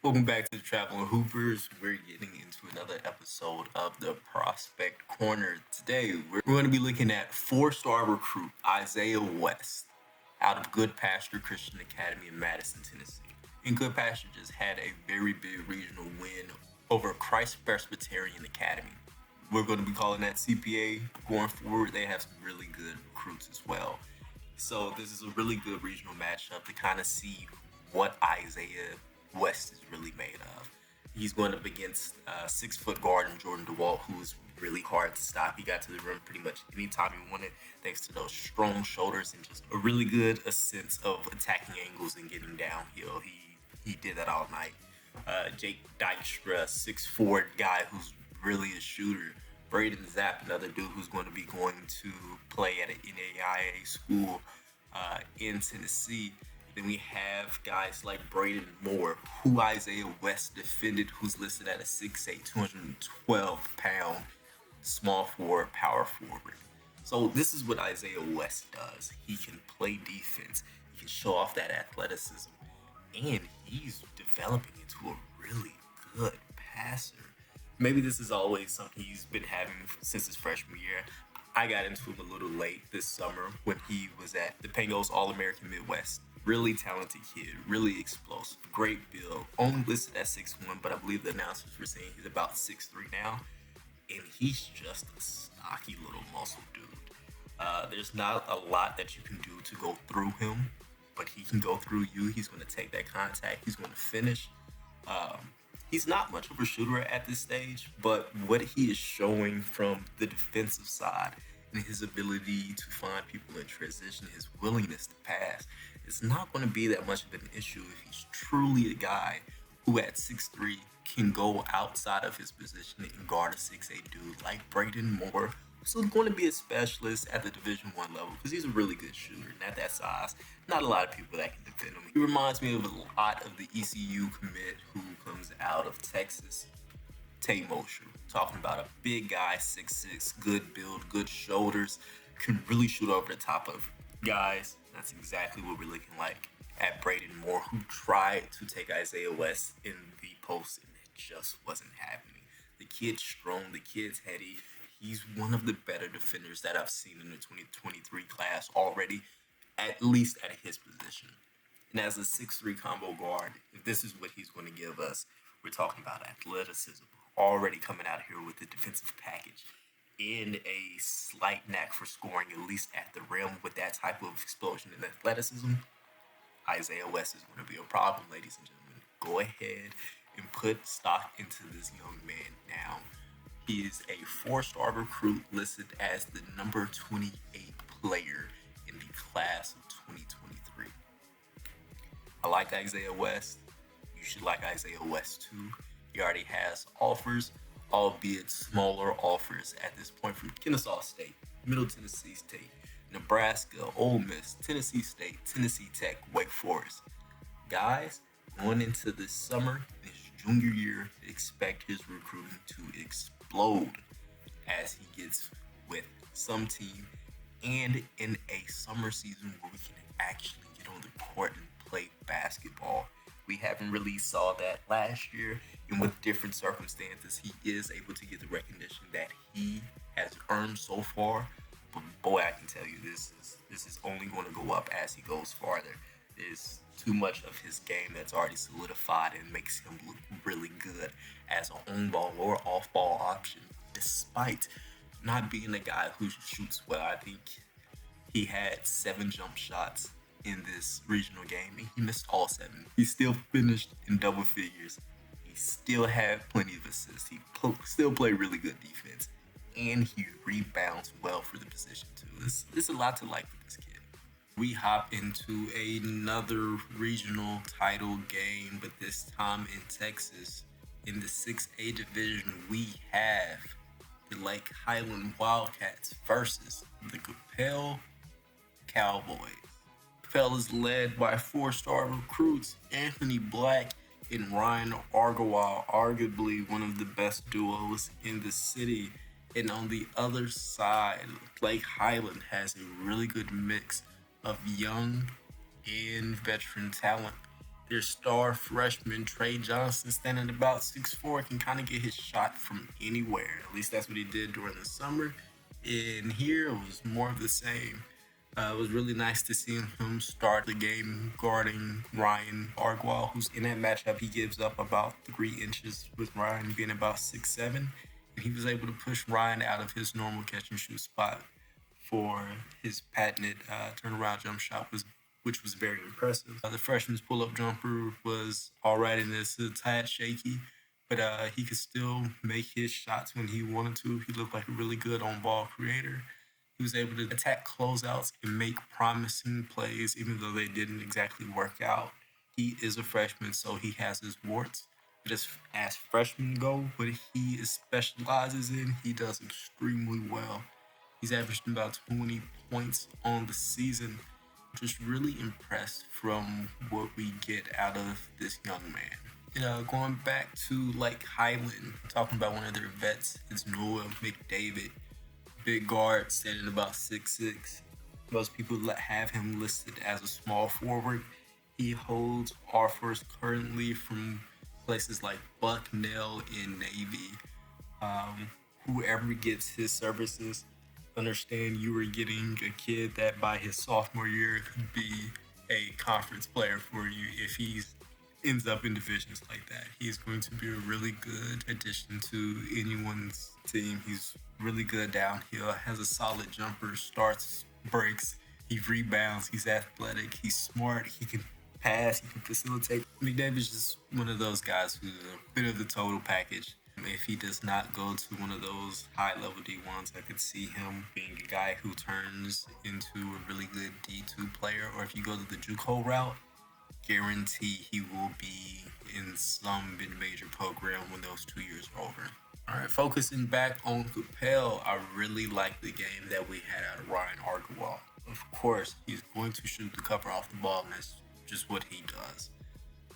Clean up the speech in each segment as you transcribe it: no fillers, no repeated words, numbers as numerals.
Welcome back to the Traveling Hoopers. We're getting into another episode of the Prospect Corner. Today, we're going to be looking at four-star recruit Isaiah West out of Good Pasture Christian Academy in Madison, Tennessee. And Good Pasture just had a very big regional win over Christ Presbyterian Academy. We're going to be calling that CPA going forward. They have some really good recruits as well. So this is a really good regional matchup to kind of see what Isaiah West is really made of. He's going up against 6-foot guard and Jordan DeWalt, who is really hard to stop. He got to the rim pretty much anytime he wanted, thanks to those strong shoulders and just a really good sense of attacking angles and getting downhill. He did that all night. Jake Dykstra, 6'4" guy who's really a shooter. Braeden Zapp, another dude who's going to be going to play at an NAIA school in Tennessee. Then we have guys like Braeden Moore, who Isaiah West defended, who's listed at a 6'8", 212-pound small forward, power forward. So this is what Isaiah West does. He can play defense. He can show off that athleticism. And he's developing into a really good passer. Maybe this is always something he's been having since his freshman year. I got into him a little late this summer when he was at the Pangos All-American Midwest. Really talented kid, really explosive, great build. Only listed at 6'1", but I believe the announcers were saying he's about 6'3" now. And he's just a stocky little muscle dude. There's not a lot that you can do to go through him, but he can go through you. He's going to take that contact. He's going to finish. He's not much of a shooter at this stage, but what he is showing from the defensive side and his ability to find people in transition, his willingness to pass, it's not going to be that much of an issue if he's truly a guy who at 6'3" can go outside of his position and guard a 6'8" dude like Braeden Moore, who's going to be a specialist at the Division I level because he's a really good shooter. And at that size, not a lot of people that can defend him. He reminds me of a lot of the ECU commit who comes out of Texas, Tate Mosher. Talking about a big guy, 6'6", good build, good shoulders, can really shoot over the top of guys. That's exactly what we're looking like at Braeden Moore, who tried to take Isaiah West in the post, and it just wasn't happening. The kid's strong, the kid's heady. He's one of the better defenders that I've seen in the 2023 class already, at least at his position. And as a 6'3" combo guard, if this is what he's going to give us, we're talking about athleticism, already coming out here with the defensive package, and a slight knack for scoring, at least at the rim, with that type of explosion and athleticism. Isaiah West is going to be a problem, ladies and gentlemen. Go ahead and put stock into this young man now. He is a 4-star recruit listed as the number 28 player in the class of 2023. I like Isaiah West. You should like Isaiah West too. He already has offers, albeit smaller offers at this point, from Kennesaw State, Middle Tennessee State, Nebraska, Ole Miss, Tennessee State, Tennessee Tech, Wake Forest. Guys, going into this summer, his junior year, expect his recruiting to explode as he gets with some team and in a summer season where we can actually get on the court and play basketball. We haven't really saw that last year, and with different circumstances, he is able to get the recognition that he has earned so far. But boy, I can tell you, this is only going to go up as he goes farther. There's too much of his game that's already solidified and makes him look really good as an on-ball or off-ball option, despite not being a guy who shoots well. I think he had 7 jump shots in this regional game, and he missed all 7. He still finished in double figures. He still had plenty of assists. He still played really good defense, and he rebounds well for the position too. There's a lot to like with this kid. We hop into another regional title game, but this time in Texas. In the 6A division, we have the Lake Highland Wildcats versus the Capel Cowboys. Capel is led by 4-star recruits Anthony Black and Ryan Agarwal, arguably one of the best duos in the city. And on the other side, Lake Highland has a really good mix of young and veteran talent. Their star freshman, Trey Johnson, standing about 6'4", can kind of get his shot from anywhere. At least that's what he did during the summer. And here it was more of the same. It was really nice to see him start the game guarding Ryan Agarwal, who's in that matchup. He gives up about 3 inches with Ryan being about 6'7", and he was able to push Ryan out of his normal catch and shoot spot for his patented turnaround jump shot, which was very impressive. The freshman's pull-up jumper was all right, and it's a tad shaky, but he could still make his shots when he wanted to. He looked like a really good on-ball creator. He was able to attack closeouts and make promising plays, even though they didn't exactly work out. He is a freshman, so he has his warts. But as freshmen go, what he specializes in, he does extremely well. He's averaged about 20 points on the season. Just really impressed from what we get out of this young man. Going back to like Highland, talking about one of their vets, is Noah McDavid. Big guard, standing about 6'6". Most people have him listed as a small forward. He holds offers currently from places like Bucknell and Navy. Whoever gets his services, understand you are getting a kid that by his sophomore year could be a conference player for you if he ends up in divisions like that. He's going to be a really good addition to anyone's team. He's really good downhill, has a solid jumper, starts, breaks, he rebounds, he's athletic, he's smart, he can pass, he can facilitate. McDavid's just one of those guys who's a bit of the total package. If he does not go to one of those high-level D1s, I could see him being a guy who turns into a really good D2 player. Or if you go to the JUCO route, guarantee he will be in some mid-major program when those 2 years are over. All right, focusing back on Capel, I really like the game that we had out of Ryan Agarwal. Of course, he's going to shoot the cover off the ball, and that's just what he does.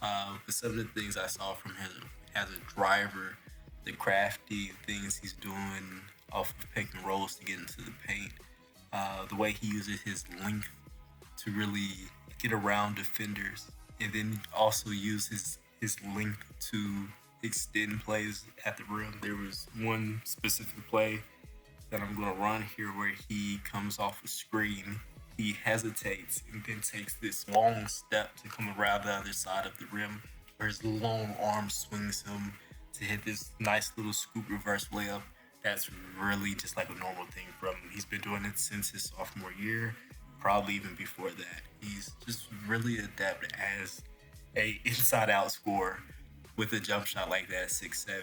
But some of the things I saw from him as a driver, the crafty things he's doing off of pick and rolls to get into the paint, the way he uses his length to really get around defenders, and then also use his length to extend plays at the rim. There was one specific play that I'm going to run here where he comes off a screen, he hesitates, and then takes this long step to come around the other side of the rim, where his long arm swings him to hit this nice little scoop reverse layup. That's really just like a normal thing from him. He's been doing it since his sophomore year, probably even before that. He's just really adapted as a inside-out scorer with a jump shot like that at 6'7".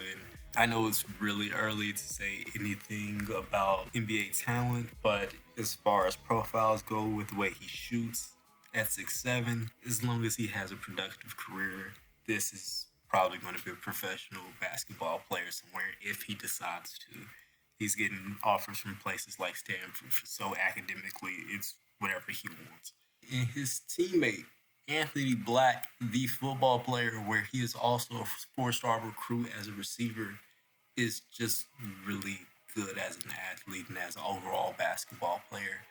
I know it's really early to say anything about NBA talent, but as far as profiles go with the way he shoots at 6'7", as long as he has a productive career, this is probably going to be a professional basketball player somewhere if he decides to. He's getting offers from places like Stanford, so academically, it's whatever he wants. And his teammate, Anthony Black, the football player, where he is also a four-star recruit as a receiver, is just really good as an athlete and as an overall basketball player.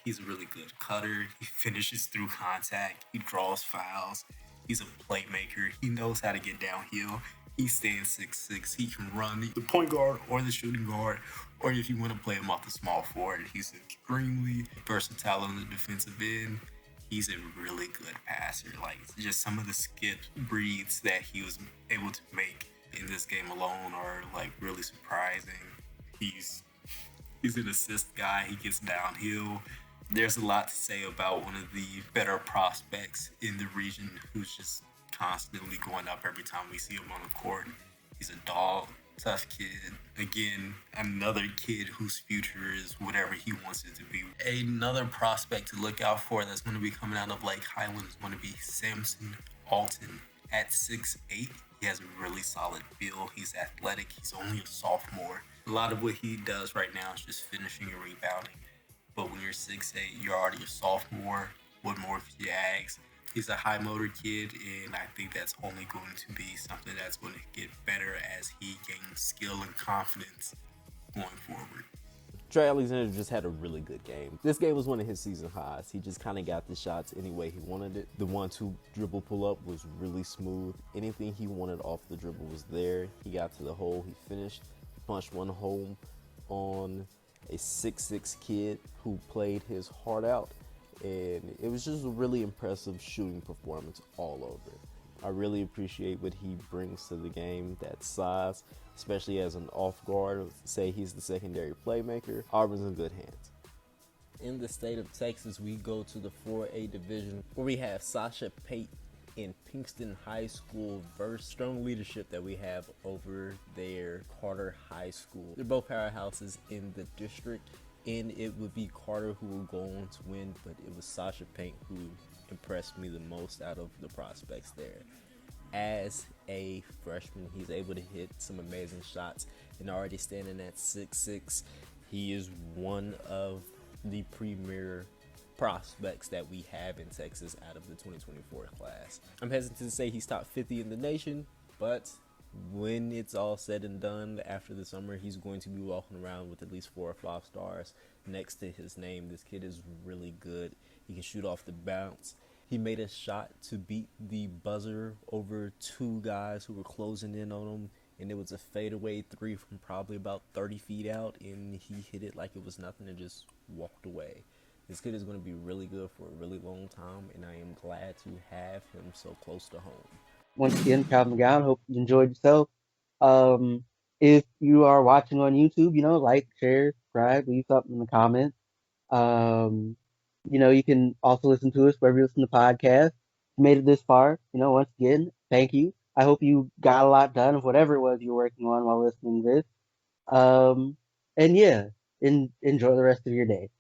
He's a really good cutter. He finishes through contact. He draws fouls. He's a playmaker. He knows how to get downhill. He stands 6'6". He can run the point guard or the shooting guard, or if you want to play him off the small forward, he's extremely versatile on the defensive end. He's a really good passer. Like, just some of the skip breeds that he was able to make in this game alone are like really surprising. He's an assist guy. He gets downhill. There's a lot to say about one of the better prospects in the region who's just constantly going up every time we see him on the court. He's a dog, tough kid. Again, another kid whose future is whatever he wants it to be. Another prospect to look out for that's going to be coming out of Lake Highland is going to be Samson Halton. At 6'8", he has a really solid build. He's athletic. He's only a sophomore. A lot of what he does right now is just finishing and rebounding. But when you're 6'8", you're already a sophomore. What more could you ask? He's a high motor kid, and I think that's only going to be something that's going to get better as he gains skill and confidence going forward. Trey Alexander just had a really good game. This game was one of his season highs. He just kind of got the shots any way he wanted it. The 1-2 dribble pull up was really smooth. Anything he wanted off the dribble was there. He got to the hole, he finished, punched one home on a 6'6" kid who played his heart out. And it was just a really impressive shooting performance all over. I really appreciate what he brings to the game, that size, especially as an off guard. Say he's the secondary playmaker. Auburn's in good hands. In the state of Texas, we go to the 4A division where we have Sasha Pate in Pinkston High School versus strong leadership that we have over there, Carter High School. They're both powerhouses in the district, and it would be Carter who will go on to win, but it was Sasha Paint who impressed me the most out of the prospects there. As a freshman, he's able to hit some amazing shots, and already standing at 6'6", he is one of the premier prospects that we have in Texas out of the 2024 class. I'm hesitant to say he's top 50 in the nation, but when it's all said and done after the summer, he's going to be walking around with at least 4 or 5 stars next to his name. This kid is really good. He can shoot off the bounce. He made a shot to beat the buzzer over 2 guys who were closing in on him, and it was a fadeaway 3 from probably about 30 feet out, and he hit it like it was nothing and just walked away. This kid is going to be really good for a really long time, and I am glad to have him so close to home. Once again, Calvin McGowan, hope you enjoyed yourself. If you are watching on YouTube, like, share, subscribe, leave something in the comments. You can also listen to us wherever you listen to podcasts. If you made it this far, once again, thank you. I hope you got a lot done of whatever it was you were working on while listening to this. And yeah, enjoy the rest of your day.